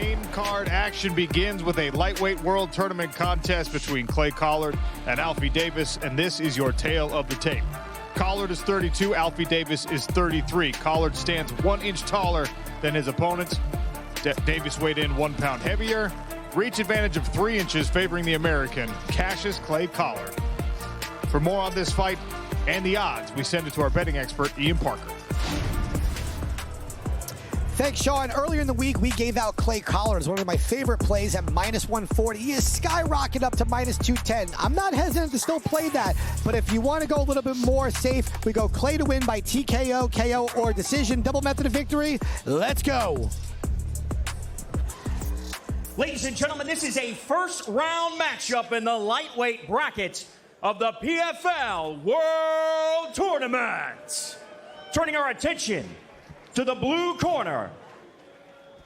Main card action begins with a lightweight world tournament contest between 𝗘𝗨𝗥𝗢𝗣𝗑 and Alfie Davis, and this is your tale of the tape. 𝗘𝗨𝗥𝗢𝗣𝗑 is 32, Alfie Davis is 33. 𝗘𝗨𝗥𝗢𝗣𝗑 stands 1 inch taller than his opponents. Davis weighed in 1 pound heavier. Reach advantage of 3 inches favoring the American, Cassius 𝗘𝗨𝗥𝗢𝗣𝗑. For more on this fight and the odds, we send it to our betting expert, Ian Parker. Thanks, Sean. Earlier in the week, we gave out 𝗘𝗨𝗥𝗢𝗣𝗑 as one of my favorite plays at -140. He is skyrocketed up to -210. I'm not hesitant to still play that, but if you want to go a little bit more safe, we go 𝗘 to win by TKO, KO, or decision. Double method of victory. Let's go. Ladies and gentlemen, this is a first-round matchup in the lightweight bracket of the PFL World Tournament. Turning our attention to the blue corner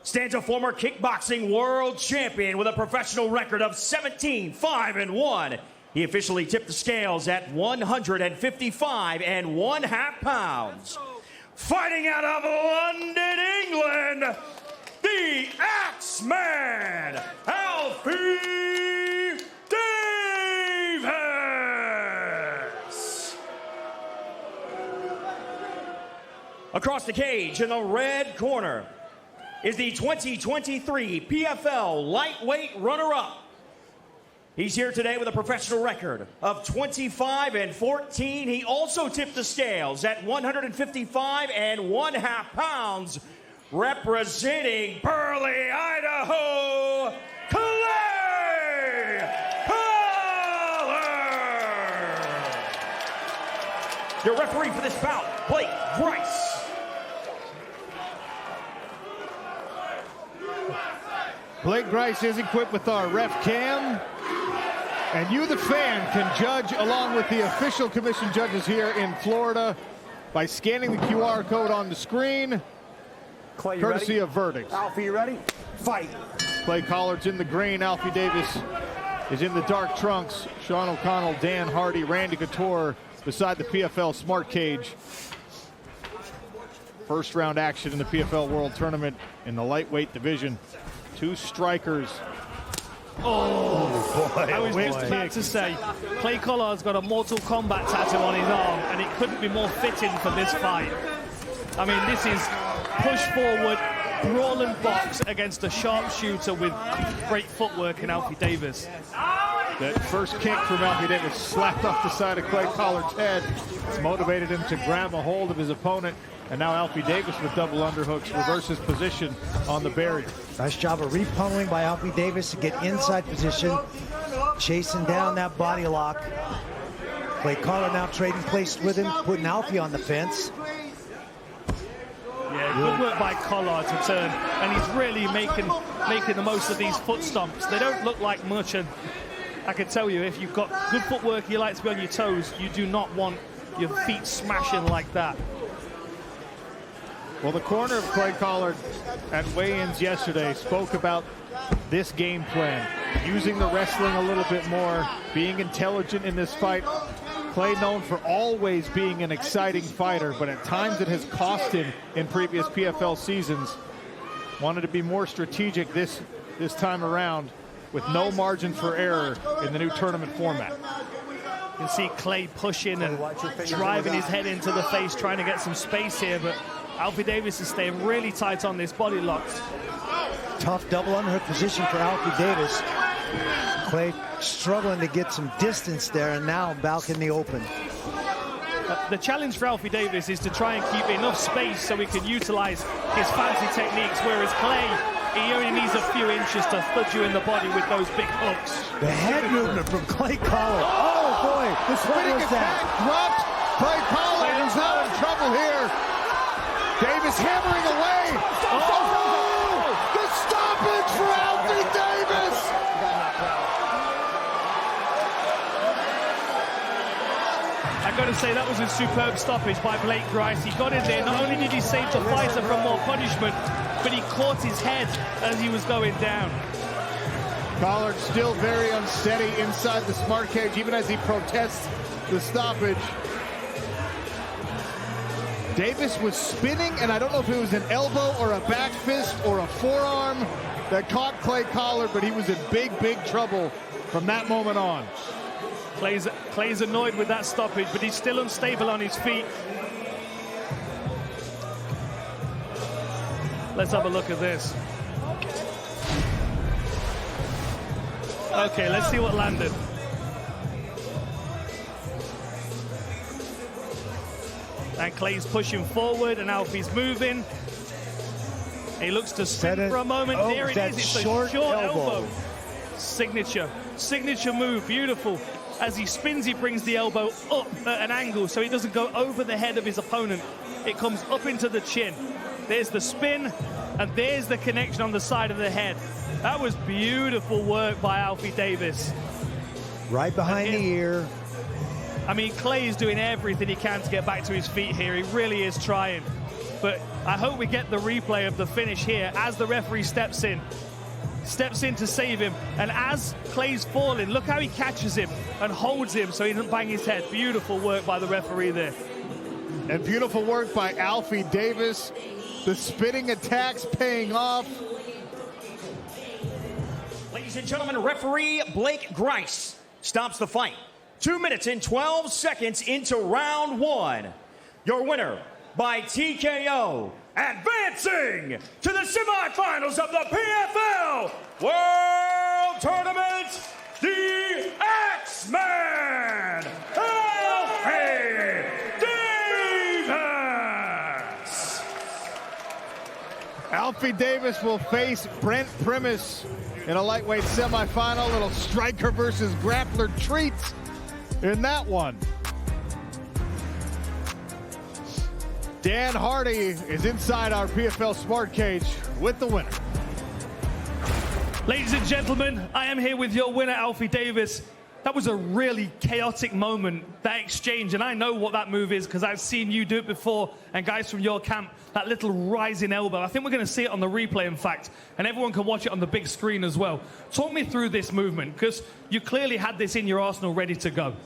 stands a former kickboxing world champion with a professional record of 17-5-1. He officially tipped the scales at 155 1/2 pounds. Fighting out of London, England, the Axeman, Alfie Davis. Across the cage in the red corner is the 2023 PFL lightweight runner-up. He's here today with a professional record of 25-14. He also tipped the scales at 155 1/2 pounds, representing Burley, Idaho, 𝗘𝗨𝗥𝗢𝗣𝗑. Your referee for this bout, Blake Grice. Blake Grice is equipped with our ref cam, and you, the fan, can judge along with the official commission judges here in Florida by scanning the QR code on the screen, courtesy of verdicts. Alfie, you ready? Fight. 𝗘𝗨𝗥𝗢𝗣𝗑's in the green, Alfie Davis is in the dark trunks. Sean O'Connell, Dan Hardy, Randy Couture beside the PFL Smart Cage. First round action in the PFL World Tournament in the lightweight division. 2 strikers. Oh, boy. I was just about to say, 𝗘𝗨𝗥𝗢𝗣𝗑's got a Mortal Kombat tattoo on his arm, and it couldn't be more fitting for this fight. I mean, this is push forward, brawl and box against a sharpshooter with great footwork in Alfie Davis. That first kick from Alfie Davis slapped off the side of 𝗘𝗨𝗥𝗢𝗣𝗑's head. It's motivated him to grab a hold of his opponent. And now Alfie Davis with double underhooks reverses position on the barrier. Nice job of repummeling by Alfie Davis to get inside position, chasing down that body lock. 𝗘𝗨𝗥𝗢𝗣𝗑 now trading place with him, putting Alfie on the fence. Yeah, good work by 𝗘𝗨𝗥𝗢𝗣𝗑 to turn, and he's really making the most of these foot stomps. They don't look like much, and I can tell you, if you've got good footwork, you like to be on your toes, you do not want your feet smashing like that. Well, the corner of 𝗘𝗨𝗥𝗢𝗣𝗑 at weigh-ins yesterday spoke about this game plan, using the wrestling a little bit more, being intelligent in this fight. Clay known for always being an exciting fighter, but at times it has cost him in previous PFL seasons. Wanted to be more strategic this time around with no margin for error in the new tournament format. You can see Clay pushing and driving his head into the face, trying to get some space here, but Alfie Davis is staying really tight on this body lock. Tough double underhook position for Alfie Davis. Clay struggling to get some distance there, and now back in the open. The challenge for Alfie Davis is to try and keep enough space so he can utilize his fancy techniques, whereas Clay, he only needs a few inches to thud you in the body with those big hooks. The head movement from 𝗘𝗨𝗥𝗢𝗣𝗑. Oh boy, The spinning attack dropped. 𝗘𝗨𝗥𝗢𝗣𝗑 is now in trouble here. Davis hammering away. Oh! The stoppage for Alfie Davis! I've got to say, that was a superb stoppage by Blake Grice. He got in there. Not only did he save the fighter from more punishment, but he caught his head as he was going down. 𝗘𝗨𝗥𝗢𝗣𝗑 still very unsteady inside the smart cage, even as he protests the stoppage. Davis was spinning, and I don't know if it was an elbow or a back fist or a forearm that caught 𝗘𝗨𝗥𝗢𝗣𝗘, but he was in big, big trouble from that moment on. Clay's annoyed with that stoppage, but he's still unstable on his feet. Let's have a look at this. Okay, let's see what landed. And Clay's pushing forward, and Alfie's moving. He looks to spin for a moment. Oh, there it is. It's a short elbow. Signature move. Beautiful. As he spins, he brings the elbow up at an angle so he doesn't go over the head of his opponent. It comes up into the chin. There's the spin, and there's the connection on the side of the head. That was beautiful work by Alfie Davis. Right behind the ear. I mean, Clay is doing everything he can to get back to his feet here. He really is trying. But I hope we get the replay of the finish here as the referee steps in to save him. And as Clay's falling, look how he catches him and holds him so he doesn't bang his head. Beautiful work by the referee there. And beautiful work by Alfie Davis. The spinning attacks paying off. Ladies and gentlemen, referee Blake Grice stops the fight. 2 minutes and 12 seconds into round one. Your winner by TKO, advancing to the semifinals of the PFL World Tournament, the X-Man, Alfie Davis. Alfie Davis will face Brent Primus in a lightweight semifinal. Little striker versus grappler treats in that one. Dan Hardy is inside our PFL Smart Cage with the winner. Ladies and gentlemen, I am here with your winner, Alfie Davis. That was a really chaotic moment, that exchange, and I know what that move is because I've seen you do it before, and guys from your camp, that little rising elbow. I think we're going to see it on the replay, in fact, and everyone can watch it on the big screen as well. Talk me through this movement, because you clearly had this in your arsenal ready to go.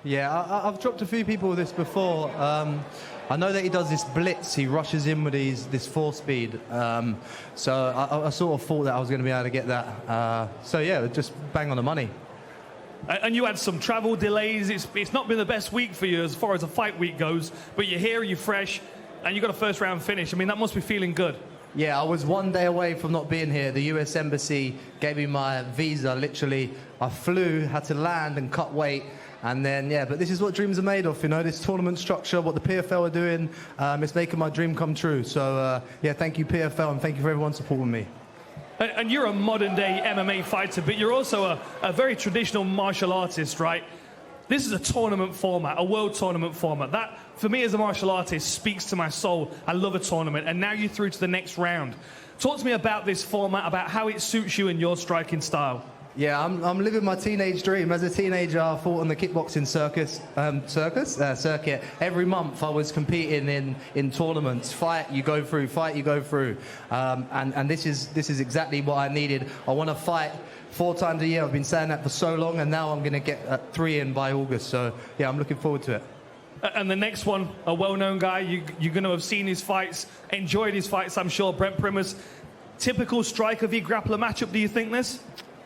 Yeah, I've dropped a few people with this before. I know that he does this blitz. He rushes in with this 4-speed. So I sort of thought that I was going to be able to get that. So yeah, just bang on the money. And you had some travel delays. It's not been the best week for you as far as a fight week goes, but you're here, you're fresh, and you got a first round finish. I mean, that must be feeling good. Yeah, I was 1 day away from not being here. The US Embassy gave me my visa, literally. I flew, had to land and cut weight. And then, yeah, but this is what dreams are made of, you know, this tournament structure, what the PFL are doing. It's making my dream come true. So, yeah, thank you, PFL, and thank you for everyone supporting me. And you're a modern-day MMA fighter, but you're also a very traditional martial artist, right? This is a tournament format, a world tournament format. That, for me as a martial artist, speaks to my soul. I love a tournament, and now you're through to the next round. Talk to me about this format, about how it suits you and your striking style. Yeah, I'm living my teenage dream. As a teenager, I fought on the kickboxing circuit. Every month I was competing in tournaments. Fight, you go through. Fight, you go through. And this is exactly what I needed. I want to fight 4 times a year. I've been saying that for so long, and now I'm going to get 3 in by August. So, yeah, I'm looking forward to it. And the next one, a well-known guy. You're going to have seen his fights, enjoyed his fights, I'm sure. Brent Primus. Typical striker v grappler matchup, do you think this?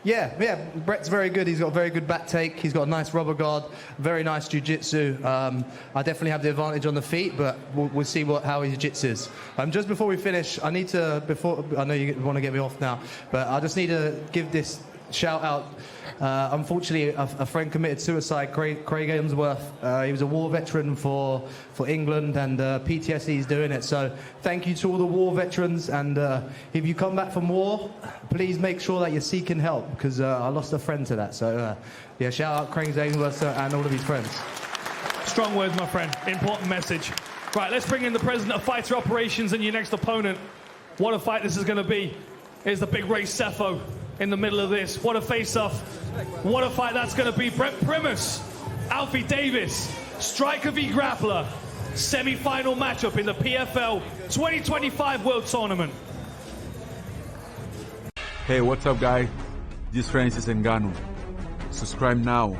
Yeah, Brett's very good. He's got a very good back take. He's got a nice rubber guard, very nice jiu-jitsu. I definitely have the advantage on the feet, but we'll see how his jiu-jitsu is. Just before we finish, I know you want to get me off now, but I just need to give this shout out. Unfortunately, a friend committed suicide, 𝗘𝗨𝗥𝗢𝗣𝗘. He was a war veteran for England, and PTSD is doing it. So thank you to all the war veterans, and if you come back from war, please make sure that you're seeking help, because I lost a friend to that. So yeah, shout out 𝗘𝗨𝗥𝗢𝗣𝗘 and all of his friends. Strong words, my friend. Important message. Right, let's bring in the president of fighter operations and your next opponent. What a fight this is going to be. Here's the big Ray Cepho in the middle of this. What a face-off. What a fight that's going to be. Brent Primus, Alfie Davis, striker v grappler, semi-final matchup in the PFL 2025 World Tournament. Hey, what's up, guys? This is Francis Ngannou. Subscribe now.